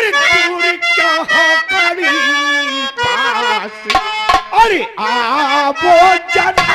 अरे दूर क्या हो करीब पास, अरे आवो जना।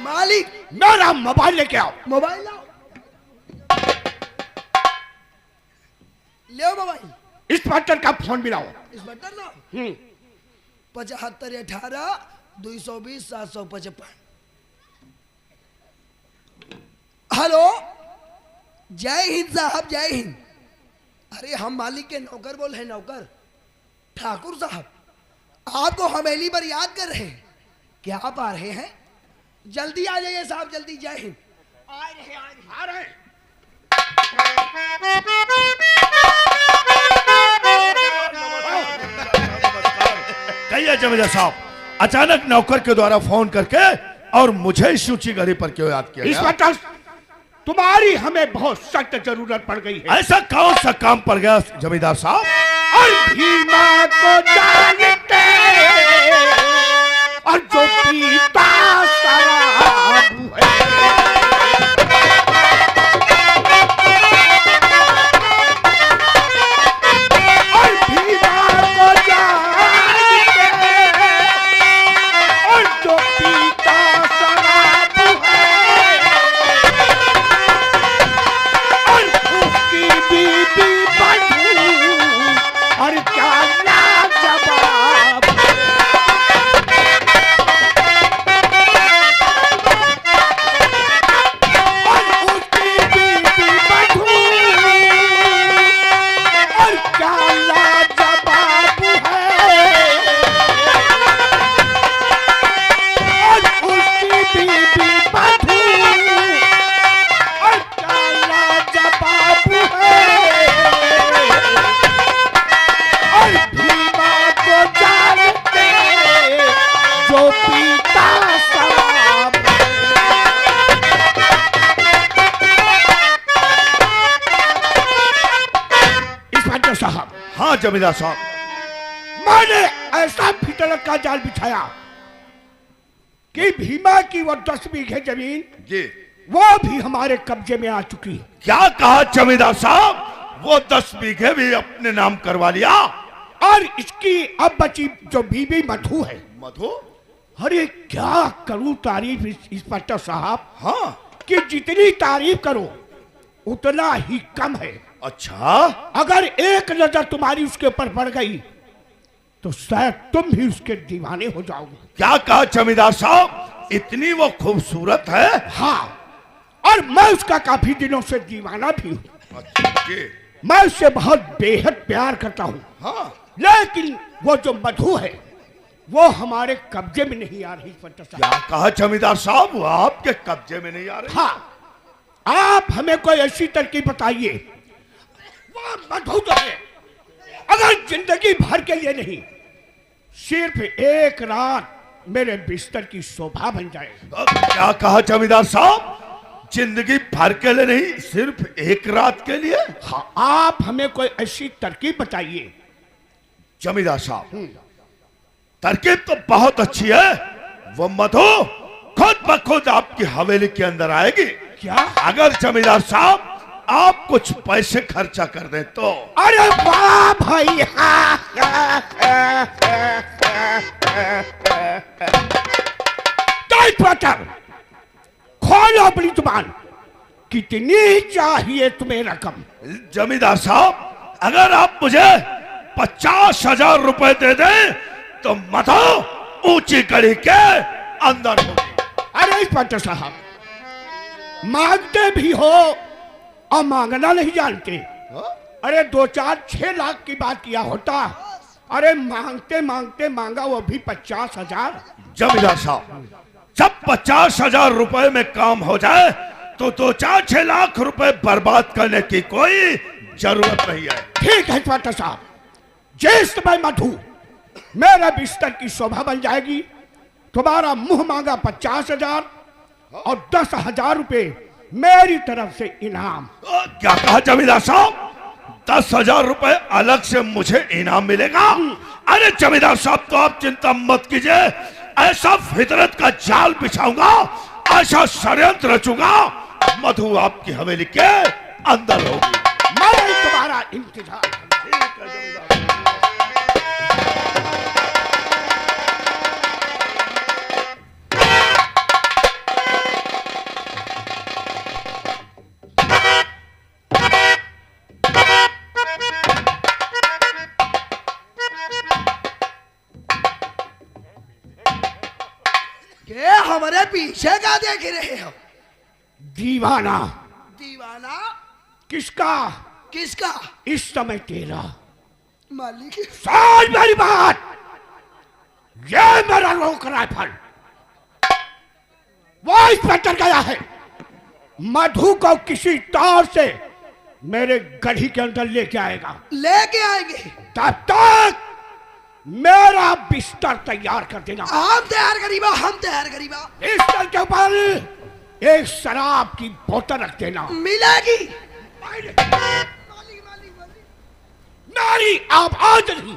मालिक मेरा मोबाइल लेके आओ। मोबाइल लाओ, ले मोबाइल। इंस्पेक्टर का फोन मिलाओ। इंस्पेक्टर लाओ। 7518-220-755। हेलो, जय हिंद साहब, जय हिंद। अरे हम मालिक के नौकर बोल रहे हैं, नौकर ठाकुर साहब। आपको हवेली पर याद कर रहे हैं, क्या आप आ रहे हैं? जल्दी आ जाइए साहब, जल्दी। जय हिंद। आ रहे हैं। कहिए जमींदार साहब, अचानक नौकर के द्वारा फोन करके और मुझे इस ऊंची घड़ी पर क्यों याद किया? इंस्पेक्टर, तुम्हारी हमें बहुत सख्त जरूरत पड़ गई है। ऐसा कौन सा काम पड़ गया जमींदार साहब? और भीमा को जानते और जो पीता शराब है। और भीमा को जानते और जो पीता शराब है। और उसकी बीबी बधू और क्या लाजवाब। और उसकी बीबी बधू और क्या लाजवाब है। और उसकी बीबी बधू और क्या लाजवाब है। और भीमा को जानते जो पीता शराब। इंस्पेक्टर साहब, हाँ जमींदार साहब। मैंने ऐसा फितरत का जाल बिछाया कि भीमा की वो 10 बीघे जमीन जी, वो भी हमारे कब्जे में आ चुकी है। क्या कहा जमींदार साहब? वो 10 बीघे भी अपने नाम करवा लिया? और इसकी अब बची जो बीबी मधु है। मधु? अरे क्या करूं तारीफ इंस्पेक्टर साहब, हाँ। कि जितनी तारीफ करो उतना ही कम है। अच्छा, अगर एक नजर तुम्हारी उसके ऊपर पड़ गई तो शायद तुम भी उसके दीवाने हो जाओगे। क्या कहा जमींदार साहब? इतनी वो खूबसूरत है? हाँ, और मैं उसका काफी दिनों से दीवाना भी हूँ। अच्छा जी। मैं उससे बहुत बेहद प्यार करता हूँ। हाँ। लेकिन वो जो मधु है वो हमारे कब्जे में नहीं आ रही। क्या कहा जमींदार साहब? वो आपके कब्जे में नहीं आ रही? हाँ, आप हमें कोई ऐसी तरकीब बताइए। वो मधु जो है, अगर जिंदगी भर के लिए नहीं, सिर्फ एक रात मेरे बिस्तर की शोभा बन जाए। क्या कहा जमींदार साहब? जिंदगी भर के लिए नहीं, सिर्फ एक रात के लिए? हाँ, आप हमें कोई ऐसी तरकीब बताइए। जमींदार साहब, तरकीब तो बहुत अच्छी है। वो मधु खुद ब खुद आपकी हवेली के अंदर आएगी। क्या? अगर जमींदार साहब आप कुछ पैसे खर्चा कर दें तो। अरे वाह भाई। टाइपराइटर, खोलो अपनी जुबान। कितनी चाहिए तुम्हें रकम? जमींदार साहब, अगर आप मुझे 50,000 रुपए दे दें तो मधु ऊंची कड़ी के अंदर होगी। अरे इंस्पेक्टर साहब, मांगते भी हो और मांगना नहीं जानते। अरे 2-4-6 लाख की बात किया होता। अरे मांगते मांगते मांगा वो भी 50,000। जमींदार साहब, जब 50,000 रुपए में काम हो जाए तो 2-4-6 लाख रुपए बर्बाद करने की कोई जरूरत नहीं है। ठीक है इंस्पेक्टर साहब, जिस समय मधु मेरे बिस्तर की शोभा बन जाएगी, तुम्हारा मुंह मांगा 50,000 और 10,000 रुपए मेरी तरफ से इनाम। क्या कहा जमींदार साहब? 10,000 रुपए अलग से मुझे इनाम मिलेगा? अरे जमींदार साहब, तो आप चिंता मत कीजिए, ऐसा फितरत का जाल बिछाऊंगा, ऐसा षड्यंत्र रचूंगा, मधु आपकी हवेली के अंदर होगी। मैं तुम्हारा इंतजार। के हमारे पीछे क्या देख रहे हो? दीवाना। दीवाना? किसका? किसका? इस समय तेरा। मालिक समझ मेरी बात, ये मेरा रोक राइफल। वो इंस्पेक्टर गया है, मधु को किसी तौर से मेरे गढ़ी के अंदर लेके आएगा। लेके आएंगे? तब तक मेरा बिस्तर तैयार कर देना। हम तैयार करीबा, हम तैयार करीबा। बिस्तर के ऊपर एक शराब की बोतल रख देना। मिलेगी? नारी आवाज नहीं,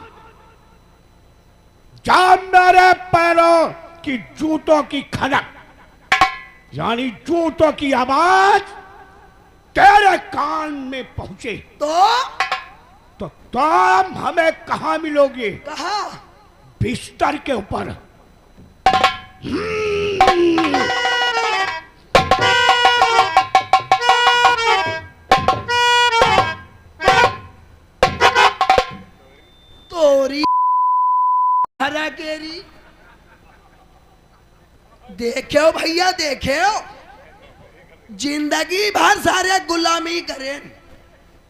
जब मेरे पैरों की जूतों की खनक, यानी जूतों की आवाज तेरे कान में पहुंचे तो तुम हमें कहां मिलोगे? कहा? बिस्तर के ऊपर। तोरी हरा केरी। देखो भैया, देखो, जिंदगी भर सारे गुलामी करें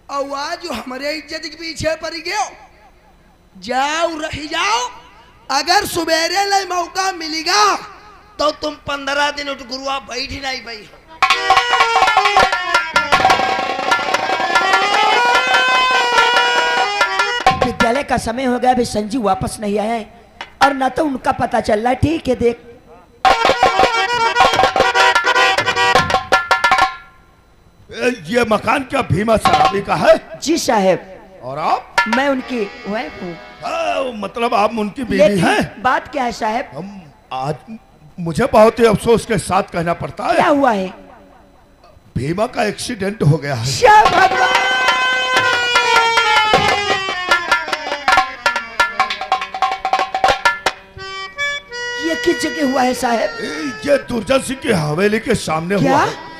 और आज जो हमारे इज्जत के पीछे पड़ गयो, जाओ रही जाओ। अगर सुबेरे ले मौका मिलेगा तो तुम 15 दिन उठ गुरुआ बैठ ही नहीं भाई। विद्यालय का समय हो गया, अभी संजीव वापस नहीं आया है और ना तो उनका पता चल रहा है। ठीक है, देख ये मकान क्या भीमा सराबी का है? जी साहब। और आप? मैं उनकी वाइफ हूँ। मतलब आप उनकी बीवी लेकिन हैं? बात क्या है साहब? हम आज मुझे बहुत ही अफसोस के साथ कहना पड़ता है, क्या हुआ है? भीमा का एक्सीडेंट हो गया है। श्या भगवान! ये किस जगह हुआ है साहब? ये दुर्जन सिंह की हवेली के सामने क्या? हुआ है।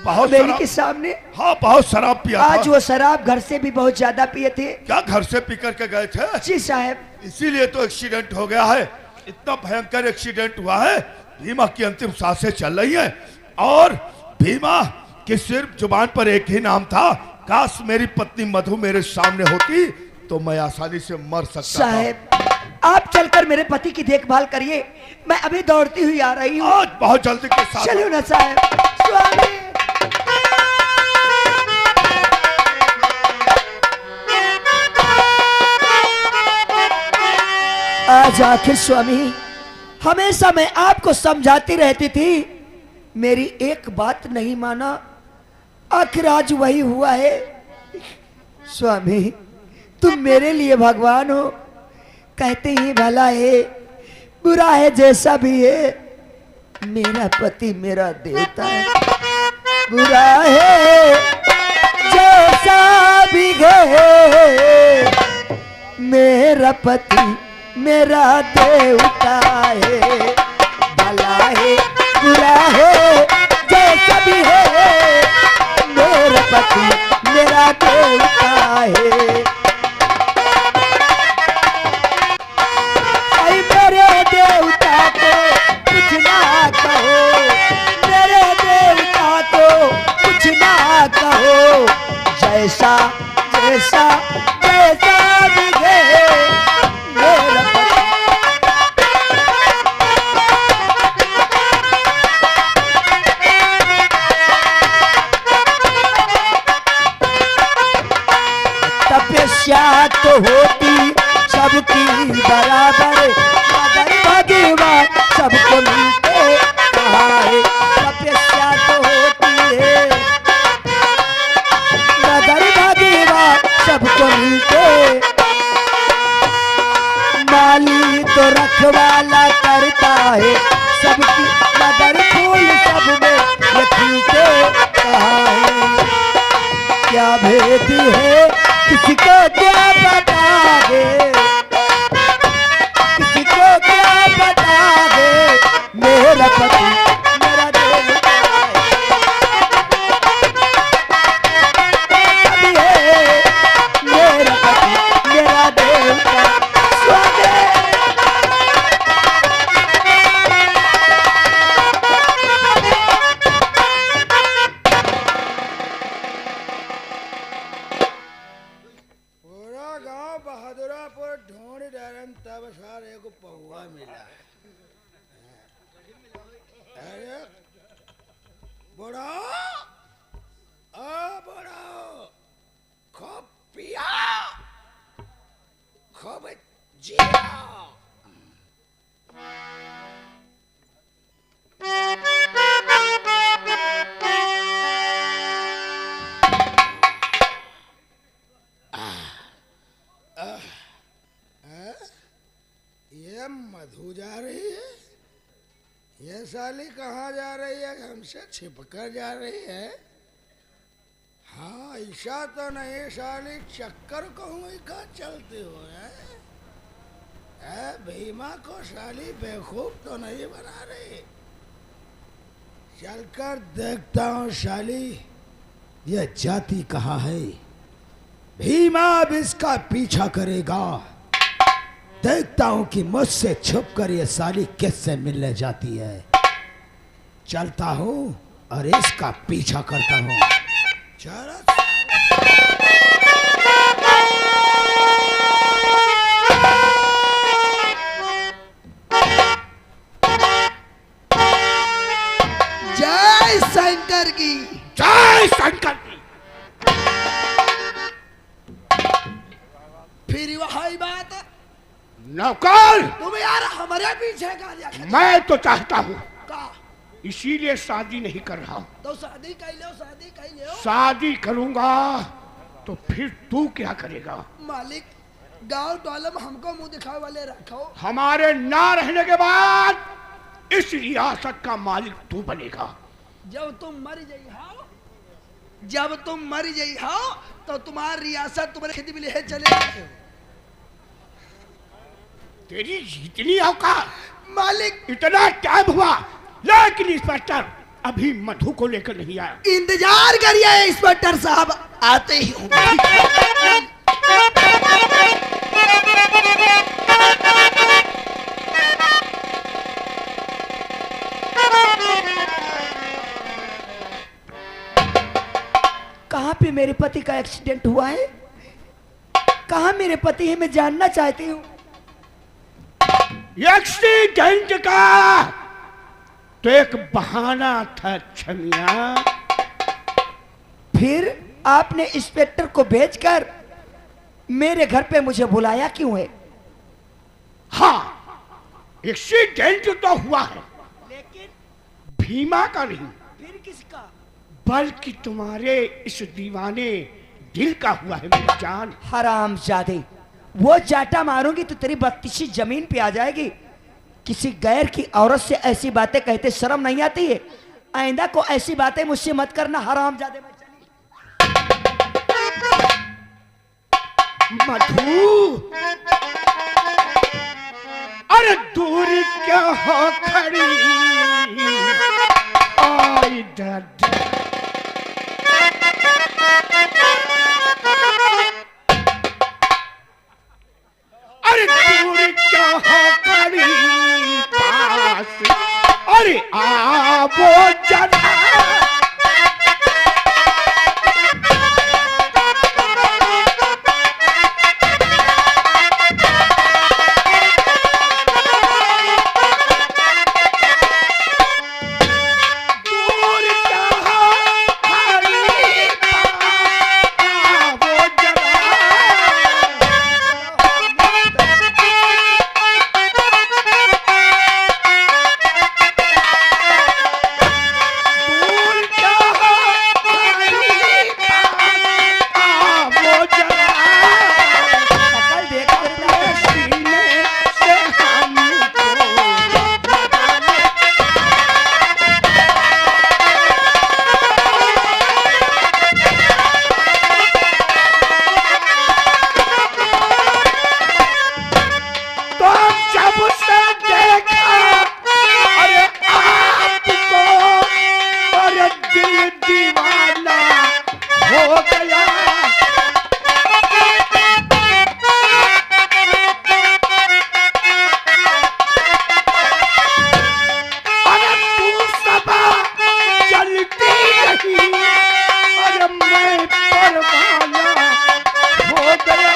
बहुत हवेली शराब- के सामने? हाँ, बहुत शराब पिया आज था। वो शराब घर से भी बहुत ज्यादा पिए थे। क्या घर से पी करके गए थे? जी साहब। इसीलिए तो एक्सीडेंट हो गया है। इतना भयंकर एक्सीडेंट हुआ है, भीमा की अंतिम सांसें चल रही हैं और भीमा की सिर्फ जुबान पर एक ही नाम था, काश मेरी पत्नी मधु मेरे सामने होती तो मैं आसानी से मर सकता था। साहब, आप चलकर मेरे पति की देखभाल करिए, मैं अभी दौड़ती हुई आ रही हूँ। आज बहुत जल्दी के साथ। चलो ना साहब। स्वामी, आज आखिर स्वामी, हमेशा मैं आपको समझाती रहती थी, मेरी एक बात नहीं माना, आखिर आज वही हुआ है। स्वामी, तुम मेरे लिए भगवान हो, कहते ही भला है, बुरा है जैसा भी है, मेरा पति मेरा देवता है। बुरा है जैसा भी है, मेरा पति मेरा देवता है। भला है बुरा है जैसा भी है, मेरा पति मेरा देवता है। आई मेरे देवता को कुछ ना कहो, मेरे देवता को कुछ ना कहो, जैसा जैसा जैसा भी है, मेरा पति। होती सबकी बराबर, मगर भगवान सबको मिलते कहाँ है। तपस्या तो होती है मगर भगवान सबको मिलते, माली तो रखवाला करता है सबकी, मगर फूल सब में ये खिलते कहाँ है। क्या भेद है किसी को क्या बता दे, किसी को क्या बता दे, मेरा पति मेरा देवता है, मेरा पति मेरा देवता स्वामी। पूरा गांव बहादुरापुर ढूंढ डरन तब सारे को पहुआ मिला। अरे बड़ा बड़ा खूब पिया खूब जिया। ये मधु जा रही है, ये साली कहाँ जा रही है, हमसे छिपकर जा रही है। हाँ ऐसा तो नहीं साली चक्कर कहूँ का चलते हो है। भीमा को साली बेवकूफ तो नहीं बना रही। चलकर देखता हूँ साली ये जाति कहाँ है। भीमा अब इसका पीछा करेगा। देखता हूं कि मुझसे छुप कर ये साली किससे मिलने जाती है। चलता हूं और इसका पीछा करता हूं। चलो जय शंकर की, जय शंकर की। फिर वही बात है। नौकर तुम यार हमारे पीछे का लिया। मैं तो चाहता हूँ का इसीलिए शादी नहीं कर रहा हूँ। तो शादी कर लो, शादी कर लो। शादी करूंगा तो फिर तू क्या करेगा? मालिक गांव टोले में हमको मुंह दिखावे वाले रखो। हमारे ना रहने के बाद इस रियासत का मालिक तू बनेगा। जब तुम मर जाई हो, जब तुम मर जाई हो तो तुम्हारी रियासत तुम्हारे खेती में ले चले। तेरी इतनी औकात मालिक, इतना टाइम हुआ लेकिन इंस्पेक्टर अभी मधु को लेकर नहीं आया। इंतजार करिए इंस्पेक्टर साहब, आते ही होंगे। कहाँ पे मेरे पति का एक्सीडेंट हुआ है? कहाँ मेरे पति है? मैं जानना चाहती हूँ। एक्सीडेंट का तो एक बहाना था छमिया। फिर आपने इंस्पेक्टर को भेजकर मेरे घर पे मुझे बुलाया क्यों है? हाँ एक्सीडेंट तो हुआ है लेकिन भीमा का नहीं, फिर किसका? बल्कि तुम्हारे इस दीवाने दिल का हुआ है मेरी जान। हरामजादे, वो चाटा मारूंगी तो तेरी 32 जमीन पे आ जाएगी। किसी गैर की औरत से ऐसी बातें कहते शर्म नहीं आती है? आइंदा को ऐसी बातें मुझसे मत करना हरामजादे। मैं चली। मधु अरे दूर क्या हो खड़ी, आई दादा। अरे दूर क्या हो खड़ी पास, अरे आवो जना। जब से देखा अरे आपको और दिल दीवाना हो गया। अरे तू सबा चलती रही अरे मैं परवाना हो गया।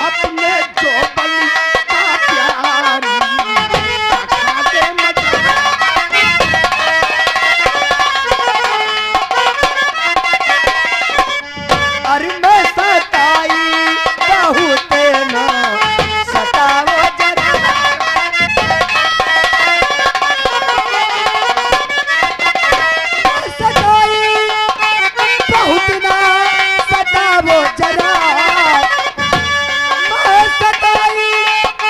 अपने जोबन का प्यार खा दे मजा। अरे मैं सताई बहुत ना सताओ जरा, सताई बहुत ना सताओ जरा, मैं सताई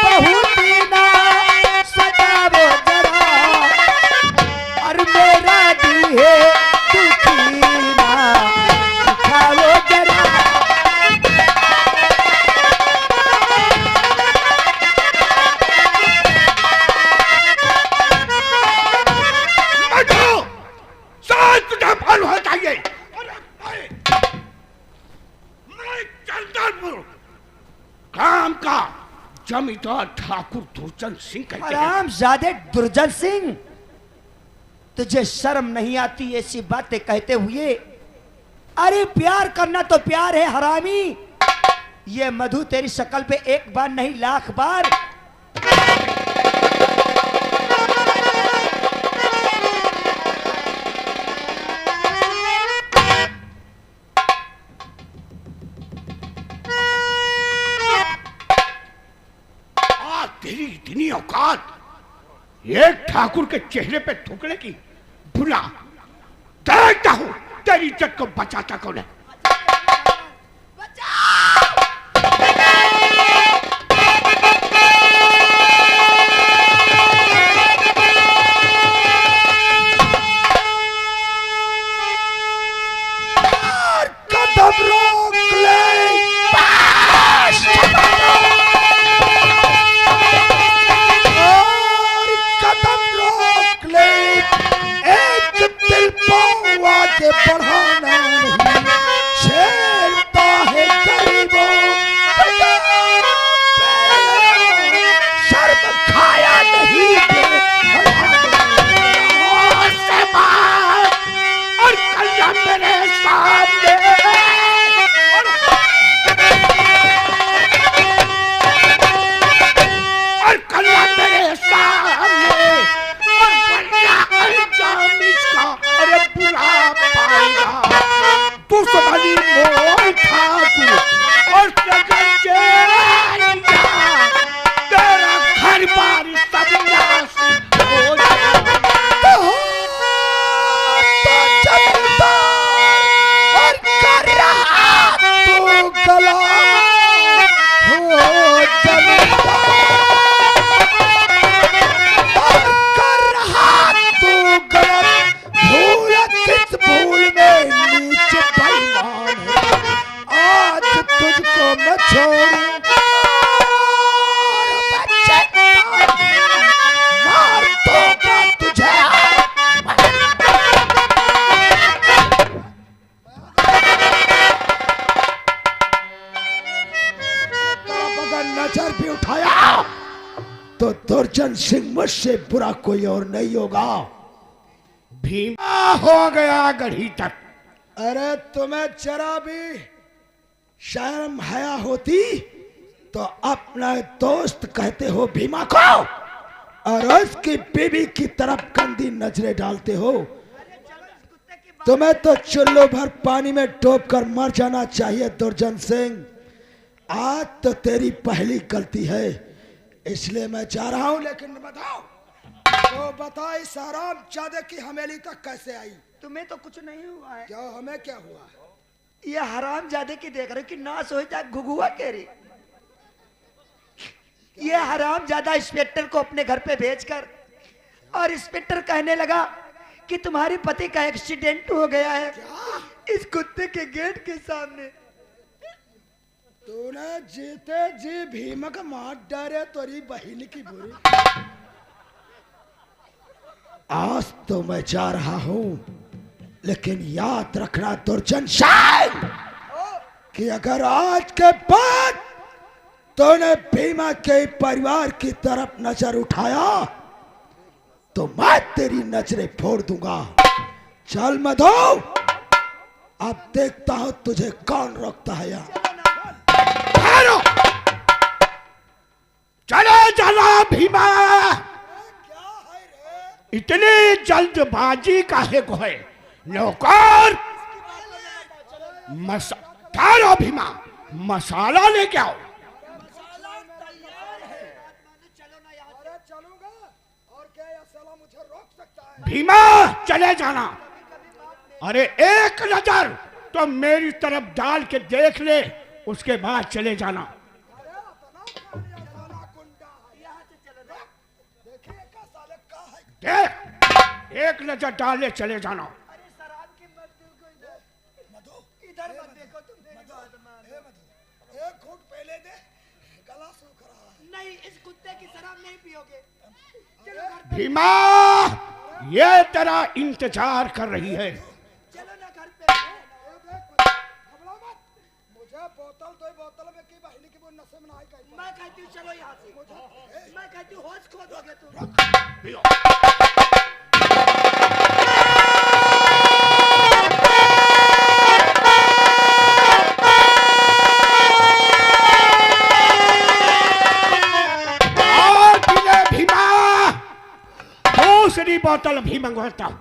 बहुत ना सताओ जरा, और मेरा दिल है दुखी ना दिखाओ जरा। बैठो साल तुझे मालूम है चाहिए। अरे मैं चंदनपुर काम का जमींदार ठाकुर दुर्जन सिंह कहते हैं। हरामजादे दुर्जन सिंह, तुझे शर्म नहीं आती ऐसी बातें कहते हुए? अरे प्यार करना तो प्यार है हरामी, ये मधु तेरी शक्ल पे एक बार नहीं लाख बार। तेरी इतनी औकात एक ठाकुर के चेहरे पे थूकने की? बुला देखता हूं तेरी इज्जत को बचाता कौन है। कदम रोक ले। आगे बढ़ाना नहीं, छेड़ता है गरीबों शर्म खाया नहीं और कल्ला मेरे सामने और कल्ला मेरे सामने और बढ़िया अंजाम इसका अरे बुरा पाएगा। तू संभाली मोर ठाकुर और तेरा घर बार सब नाश हो जाएगा। तो जमींदार और कर रहा तू गला हो जमींदार और कर रहा तू गलत भूल किस भूल में नीचे बेईमान है। आज तुझको मैं छोड़ूंगा और बच्चे मार दूंगा तुझे। अगर नजर भी उठाया तो दुर्जन सिंह मुझसे बुरा कोई और नहीं होगा। भीमा हो गया गढ़ी तक। अरे तुम्हें जरा भी शर्म हया होती तो अपना दोस्त कहते हो भीमा को और उसकी बीवी की तरफ गंदी नजरें डालते हो। तुम्हें तो चुल्लू भर पानी में डूब कर मर जाना चाहिए दुर्जन सिंह। आज तो तेरी पहली गलती है, इसलिए मैं जा रहा हूं। लेकिन बताओ तो बता इस हरामजादे की हवेली तक कैसे आई? तुम्हें तो कुछ नहीं हुआ है। क्या हमें क्या हुआ? ये हरामजादे की देख रहे हो कि नाश हो जाए घुघुआ केरी। ये हरामजादा इंस्पेक्टर को अपने घर पे भेजकर और इंस्पेक्टर कहने लगा कि तुम्हारे पति का एक्सीडेंट हो गया है इस कुत्ते के गेट के सामने। तूने जीते जी भीमक मार डाले तोरी बहन की बुरी। आज तो मैं जा रहा हूं, लेकिन याद रखना दुर्जन शाह कि अगर आज के बाद तूने भीमा के परिवार की तरफ नजर उठाया तो मैं तेरी नजरें फोड़ दूंगा। चल मधु, अब देखता हूं तुझे कौन रोकता है यहाँ। चले चला भीमा, इतनी जल्दबाजी काहे को है? नौकर ठहरो भीमा, मसाला लेके आओ। भीमा चले जाना। अरे एक नजर तो मेरी तरफ डाल के देख ले, उसके बाद चले जाना। देख, एक नजर डाल ले, चले जाना। एक घूंट पहले दे, गला सूख रहा है। नहीं, इस कुत्ते की शराब नहीं पियोगे। भीमा, ये तेरा इंतजार कर रही है। चलो ना घर पे। घबरा मत, मुझे बोतल दो, बोतल में की बहनी की वो नशे में नहीं कहती। मैं कहती हूँ चलो यहाँ से। मैं कहती हूँ होश खो दोगे तुम। दूसरी बोतल भी मंगवाता हूं।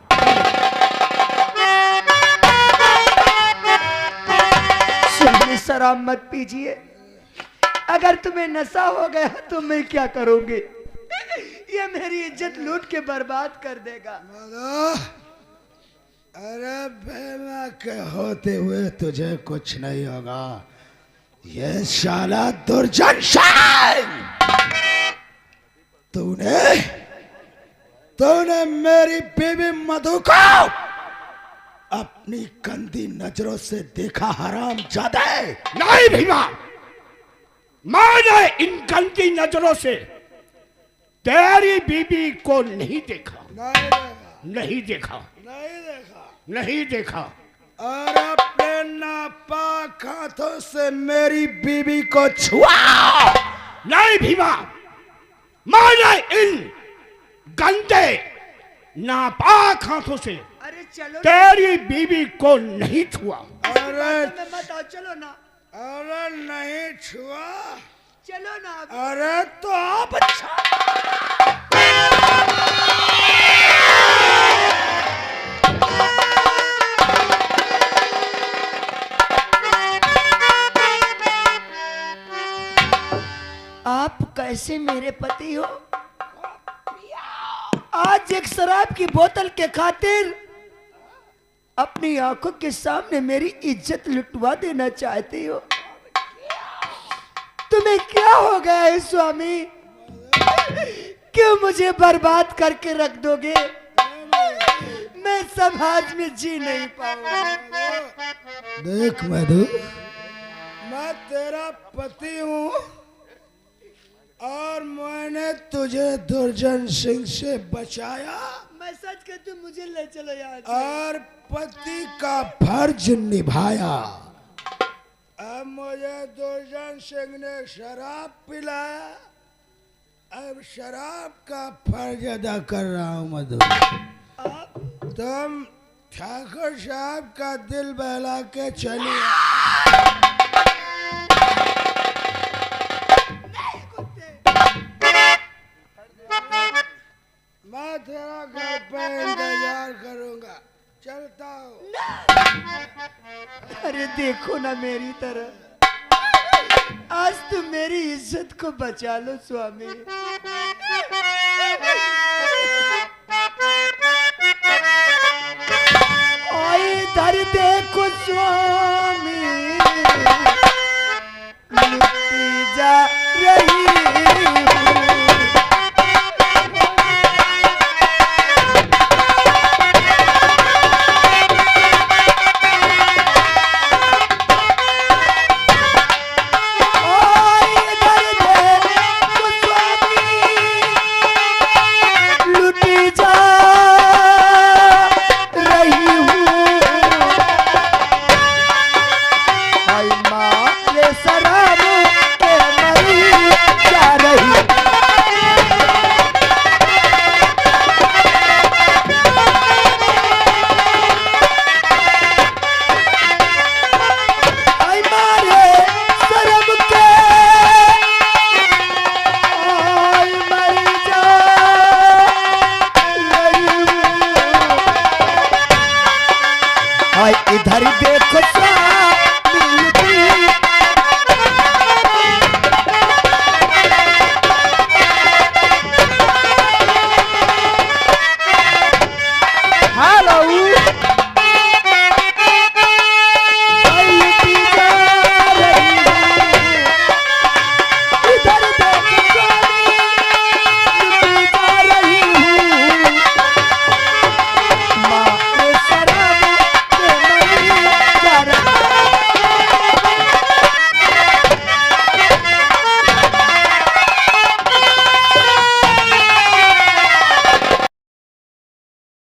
स्वामी शराब मत पीजिए, अगर तुम्हें नशा हो गया तो मैं क्या करूंगी? ये मेरी इज्जत लूट के बर्बाद कर देगा। अरे भीमा के होते हुए तुझे कुछ नहीं होगा। ये शाला दुर्जन तूने मेरी बीवी मधु को अपनी गंदी नजरों से देखा, हराम जादा। नहीं भीमा, मैंने इन गंदी नजरों से तेरी बीबी को नहीं देखा। नहीं देखा, नहीं देखा। और अपने नापाक हाथों से मेरी बीबी को छुआ। नहीं भीमा, मैंने इन गंदे नापाक हाथों से अरे चलो तेरी बीबी को नहीं छुआ। अरे मत आओ, चलो ना। अरे नहीं छुआ। चलो ना। अरे तो आप अच्छा। आप कैसे मेरे पति हो? आज एक शराब की बोतल के खातिर अपनी आंखों के सामने मेरी इज्जत लुटवा देना चाहते हो? तुम्हें क्या हो गया है स्वामी? क्यों मुझे बर्बाद करके रख दोगे? मैं समाज में जी नहीं पाऊंगा। देख मधु, मैं तेरा पति हूँ और मैंने तुझे दुर्जन सिंह से बचाया। मैं सच कहती हूँ, मुझे ले चलो यहाँ से। और पति का फर्ज निभाया। अब मुझे दुर्जन सिंह ने शराब पिलाया, अब शराब का फर्ज अदा कर रहा हूँ मधु। तुम ठाकुर साहब का दिल बहला के चलिए। मैं तेरा घर पे इंतजार करूंगा, चलता हूँ। अरे देखो ना मेरी तरह, आज तुम मेरी इज्जत को बचा लो स्वामी। ओए इधर देखो स्वामी, लुटती जा रही